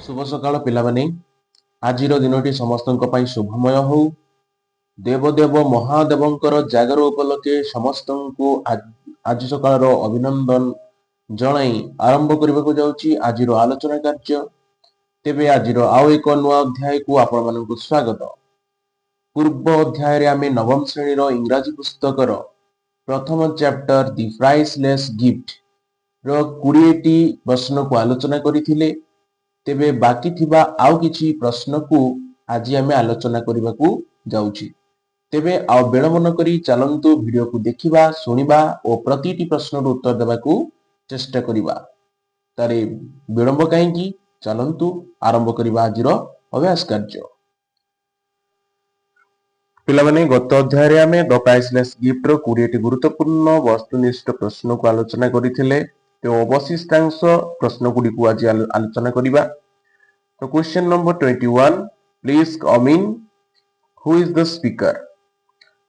शुभ सकाळ पिलामाने आजिर दिनटी समस्तଙ୍କ ପାଇଁ शुभमय हो। देवदेव महादेवंकर जागर उपलक्षे समस्तଙ୍କୁ आज सकाळर अभिनंदन जणाई आरंभ करबाकू जाउची आजिर आलोचना कार्य। तेबे आजिर आउ एक नुआ अध्याय को आपण मानकु स्वागत। पूर्व अध्याय रे आमे नवम श्रेणी रो इंग्रजी पुस्तकर प्रथम चैप्टर दी प्राइसलेस गिफ्ट रो 20 टी प्रश्न को आलोचना करिथिले। तेबे बाकी थिबा आउ किछि प्रश्न को आज आमे आलोचना करबाकू जाउची। तेबे आउ विलंब न करी चलंतु वीडियो को देखिबा सुनिबा और प्रतिटी प्रश्न रो उत्तर देबाकू चेष्टा करिबा। तारे विलंब काहेकि चलंतु आरंभ करिबा आजिर अभ्यास कार्य। पिलामाने गत अध्याय रे आमे द प्राइसलेस गिफ्ट रो 20 टी गुरुत्वपूर्ण वस्तुनिष्ठ प्रश्न को आलोचना करिथिले। तो अवशिष्टांश प्रश्न गुडी को आज आलोचना करिबा। तो question number 21, please come in, who is the speaker?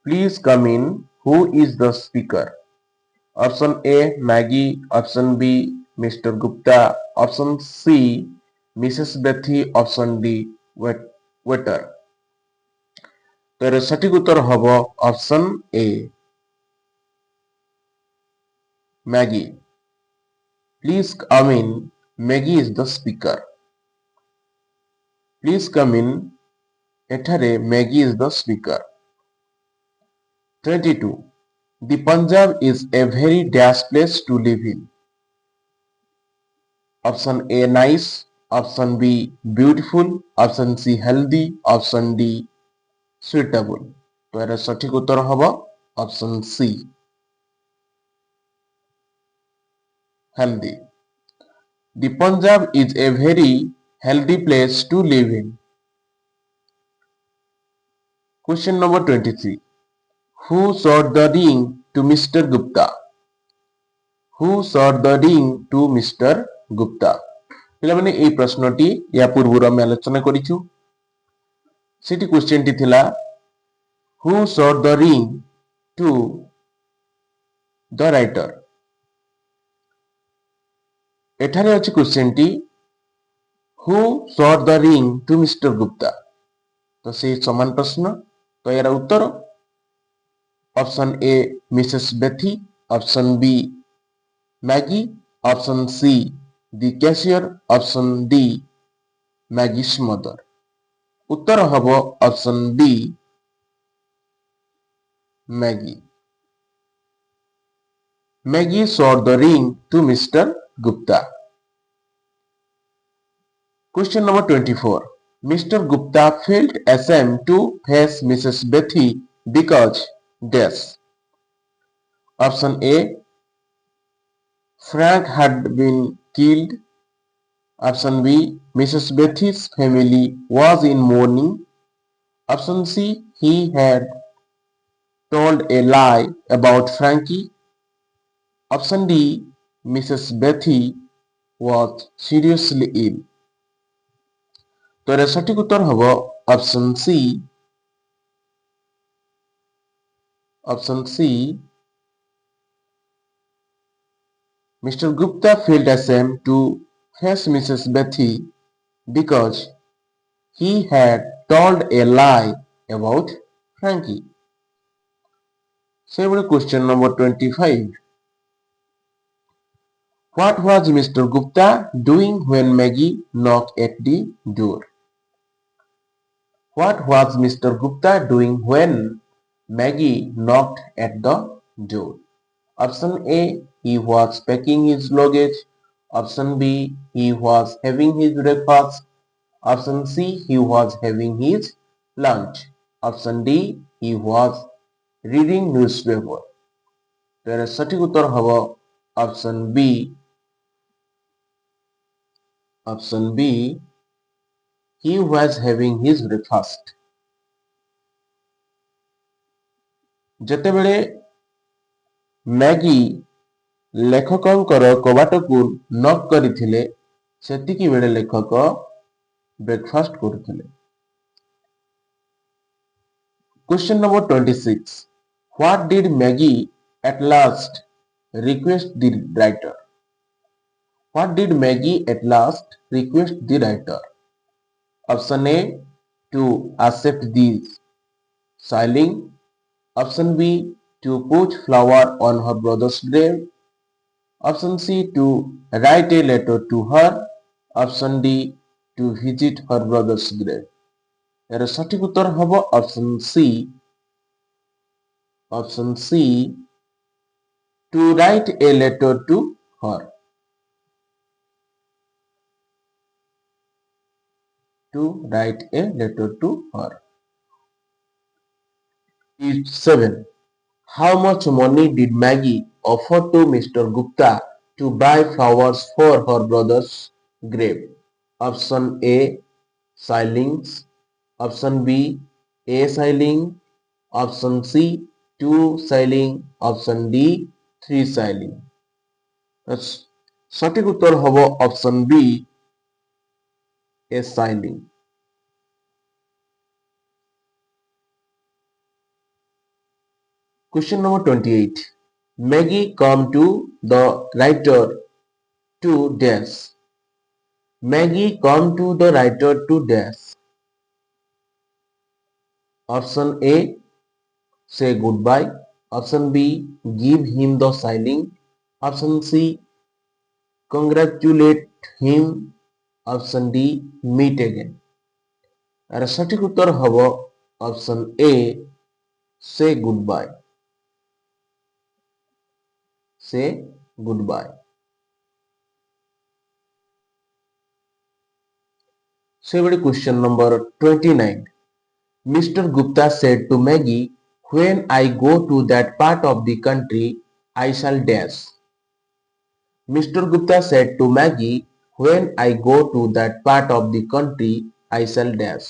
Please come in, who is the speaker? Option A Maggie, option B Mister Gupta, option C Mrs Betty, option D waiter. तो सठिक उत्तर हबो option A Maggie. Please come in, Maggie is the speaker. Please come in, एठारे Maggie is the speaker. 22, the Punjab is a very dash place to live in. Option A nice, option B beautiful, option C healthy, option D suitable। तो यार सठिक उत्तर हबो option C healthy। The Punjab is a very healthy place to live in। Question number 23, who showed the ring to Mr. Gupta? Who showed the ring to Mr. Gupta? पिला माने ए प्रश्नटी या पूर्व में आलोचना करिछु। सेटी क्वेश्चन टी थिला who showed the ring to the writer। एठारे अछि question T who showed the ring to Mr. Gupta। तो से समान प्रश्न। तो यार उत्तर option A Mrs Betty, option B Maggie, option C the cashier, option D Maggie's mother. उत्तर हबो option B Maggie. Maggie showed the ring to Mr. Gupta। Question number 24, Mr. Gupta felt ashamed to face Mrs. Bethy because dash। Option A Frank had been killed, option B Mrs. Bethy's family was in mourning, option C he had told a lie about Frankie, option D Mrs. Bethy was seriously ill। तो यार सठिक उत्तर हबो option C Mr. Gupta felt ashamed to face Mrs. Bethy because he had told a lie about Frankie। Same question number 25, what was Mr. Gupta doing when Maggie knocked at the door? What was Mr. Gupta doing when Maggie knocked at the door? Option A he was packing his luggage, option B he was having his breakfast, option C he was having his lunch, option D he was reading newspaper। तो यार सठिक उत्तर हबो option B he was having his breakfast। जेतेबेले Maggie लेखकंकर कबाट को knock करिथिले सेतिकी बेले लेखक ब्रेकफास्ट करुथिले। Question number 26, what did Maggie at last request the writer? What did Maggie at last request the writer? Option A, to accept the sealing. Option B, to put flower on her brother's grave. Option C, to write a letter to her. Option D, to visit her brother's grave. এর সঠিক উত্তর হবে option C. Option C, to write a letter to her. To write a letter to her. 7. How much money did Maggie offer to Mr. Gupta to buy flowers for her brother's grave? Option A, shillings. Option B, a shilling. Option C, 2 shilling. Option D, 3 shilling. সঠিক উত্তর হবে option B, a shilling. Question number 28. Maggie come to the writer to dash. Maggie come to the writer to dash. Option A, say goodbye. Option B, give him the shilling. Option C, congratulate him. Option D, meet again. আর সঠিক উত্তর হব option A, say goodbye. Say goodbye. So question number 29. Mr. Gupta said to Maggie, when I go to that part of the country, I shall dash. Mr. Gupta said to Maggie, when I go to that part of the country, I shall dash.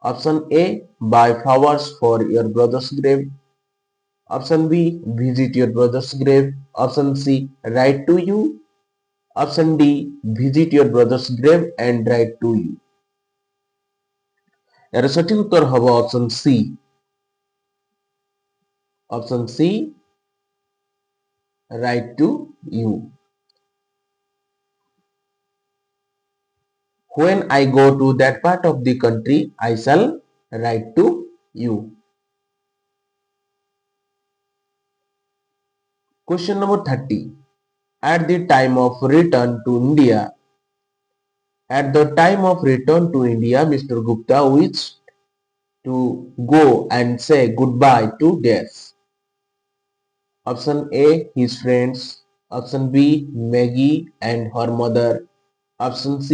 Option A, buy flowers for your brother's grave. Option B, visit your brother's grave. Option C, write to you. Option D, visit your brother's grave and write to you. এর সঠিক উত্তর হবে option C. Option C, write to you. When I go to that part of the country, I shall write to you. Question number 30. At the time of return to India, Mr. Gupta wished to go and say goodbye to dash. Option A, his friends. Option B, Maggie and her mother. Option C,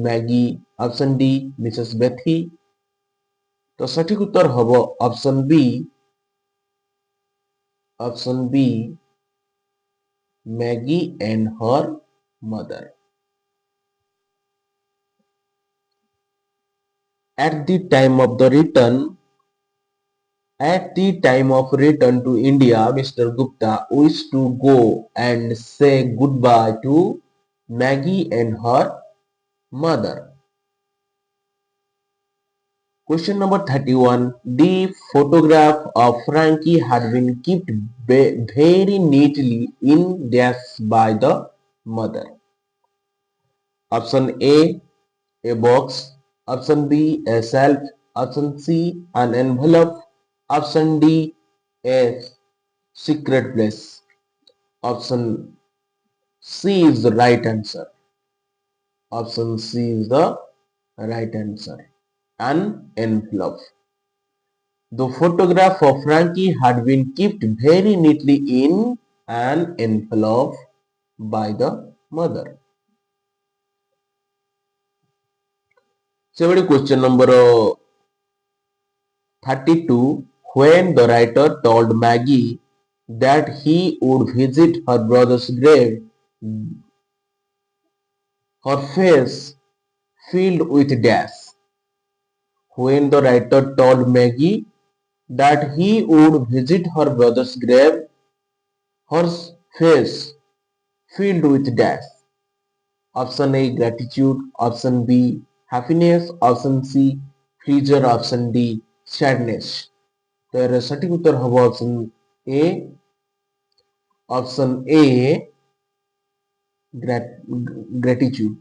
Maggie. Option D, Mrs. Bethy. তো সঠিক উত্তর হবে option B. Option B, Maggie and her mother. At the time of return to India, Mr. Gupta wished to go and say goodbye to Maggie and her mother. Question number 31. The photograph of Frankie had been kept very neatly in dash by the mother. Option A box. Option B, a shelf. Option C, an envelope. Option D, a secret place. Option C is the right answer. Option C is the right answer. An envelope. The photograph of Frankie had been kept very neatly in an envelope by the mother. So, question number 32. When the writer told Maggie that he would visit her brother's grave, her face filled with dash. When the writer told Maggie that he would visit her brother's grave, her face filled with dash. Option A, gratitude. Option B, happiness. Option C, pleasure. Option D, sadness. তো এর সঠিক উত্তর হবে option A. Option A, gratitude.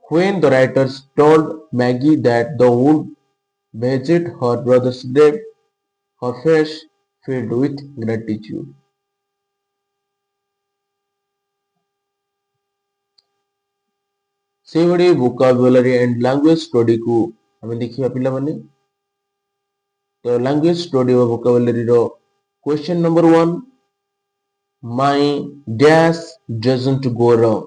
When the writers told Maggie that they would visit her brother's grave, her face filled with gratitude. ସେଇଭଳି vocabulary and language study କୁ ଆମେ ଦେଖିବା ପିଲାମାନେ। ତ language study ବା vocabulary ର question number 1, my dash doesn't go wrong.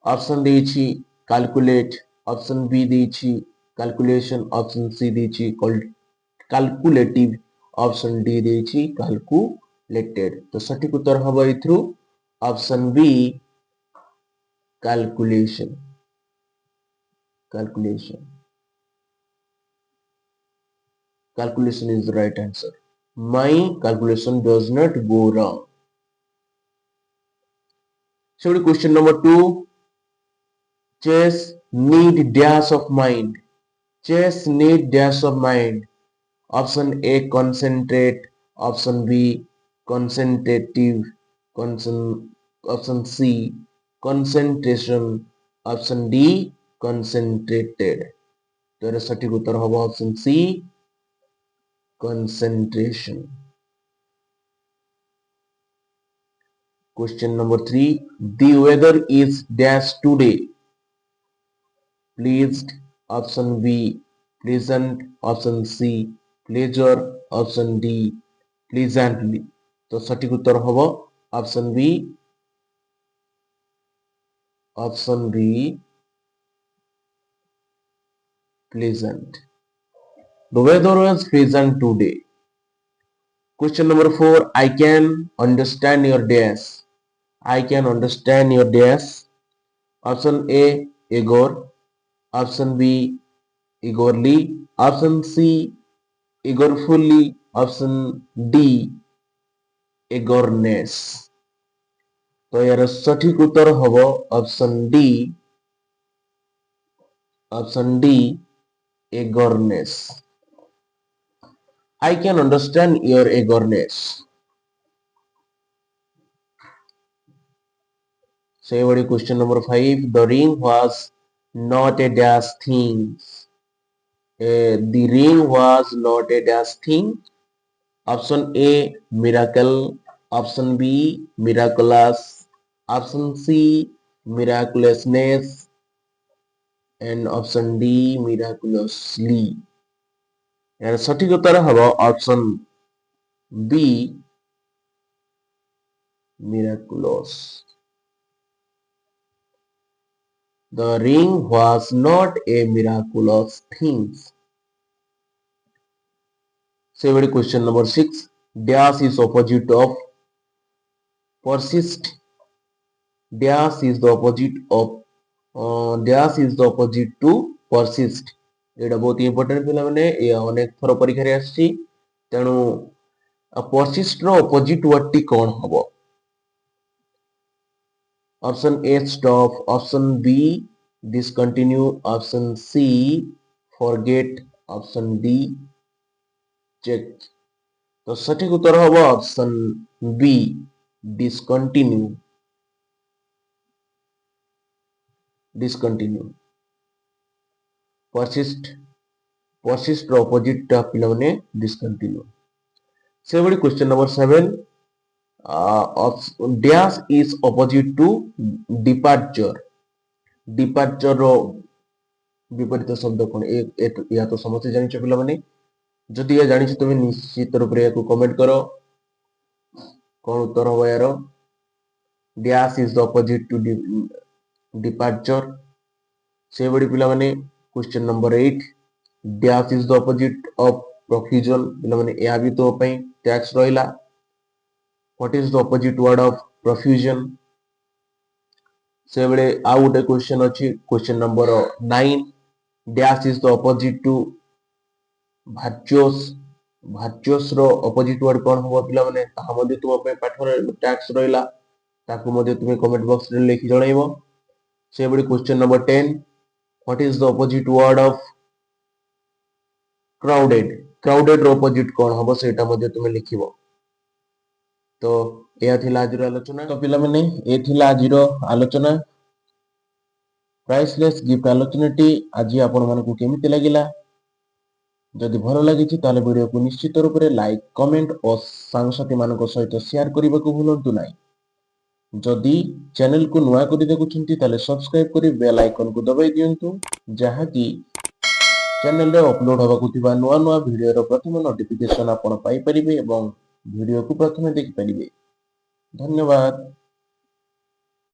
Option ଦେଇଛି calculate, option B ଦେଇଛି calculation, ऑप्शन C ଦେଇଛି calculative, ऑप्शन D ଦେଇଛି calculated। ତ ସଠିକ ଉତ୍ତର ହବ ଏଥିରୁ option B calculation। Calculation is the right answer. My calculation does not go wrong. So question number 2, chess need dash of mind. Chess need dash of mind. Option A concentrate, option B concentrative, option C concentration, option D concentrated। तो era सटीक उत्तर होगा option C concentration। Question number 3, the weather is dash today. Pleased, option B pleasant, option C pleasure, option D pleasantly। तो सटीक उत्तर होगा option B pleasant। The weather was pleasant today। Question number 4, I can understand your dash। I can understand your dash। Option A Igor, option B eagerly, option C eagerfully, option D eagerness। तो यार सठिक उत्तर होगा option D eagerness। I can understand your eagerness। So question number 5, the ring was not a dash thing। The ring was not a dash thing। Option A miracle, option B miraculous, option C miraculousness, and option D miraculously। यार सठिक उत्तर हवा option B miraculous। The ring was not a miraculous thing। So question number 6, dash is opposite of persist। Dash is the opposite to persist। एटा बहुत important पिला माने या अनेक थर परीक्षा रे आछि तेनु persist रो opposite word टी कोन हबो। Option A stop, option B discontinue, option C forget, option D check। तो सटीक उत्तर हबो ऑप्शन B discontinue। persist रो opposite टा पिला माने discontinue। से बड़ी question number 7, dash is opposite to departure। departure रो विपरीत शब्द कोन या तो समझते जानिछ पिला माने जदि या जानिछ तुम निश्चित रूप रे को कमेंट करो कोन उत्तर हो यार। dash is the opposite to departure। से बड़ी पिला माने question number 8, dash is the opposite of profusion। पिला माने या भी तो पई टैक्स रहिला। What is the opposite word of profusion? से बड़े आउ गोटे क्वेश्चन अछि question number 9, dash is the opposite to virtuous। virtuous रो opposite word कोन हो पिला माने ताहा मध्ये तुम पे पाठ रे टैक्स रहिला ताकू मध्ये तुम कमेंट बॉक्स रे लिखि जणाइबो। से बड़ी question number 10, what is the opposite word of crowded। crowded रो opposite कोन हबो सेटा मध्ये तुम लिखिबो। तो यह थिला आजिर आलोचना। तो पिलामाने ए थिला आजिर आलोचना प्राइसलेस गिफ्ट आलोचनाटी आज आपण मानकु केमिति लागिला। जदि भल लागिछि ताले वीडियो को निश्चित रूप से लाइक कमेंट और सांगसाथी मानक सहित शेयर करने को भूलंतु नहीं। जदि चैनल को नुआ करि देखुछन्ति ताले सब्सक्राइब करि बेल आइकन को दबाई दियंतु जहा कि चैनल रे अपलोड होबाकु थिबा नुआ नुआ वीडियो रो प्रथम नोटिफिकेशन आपण पाई परिबे एवं वीडियो को प्रथमे देखि परिबे। धन्यवाद।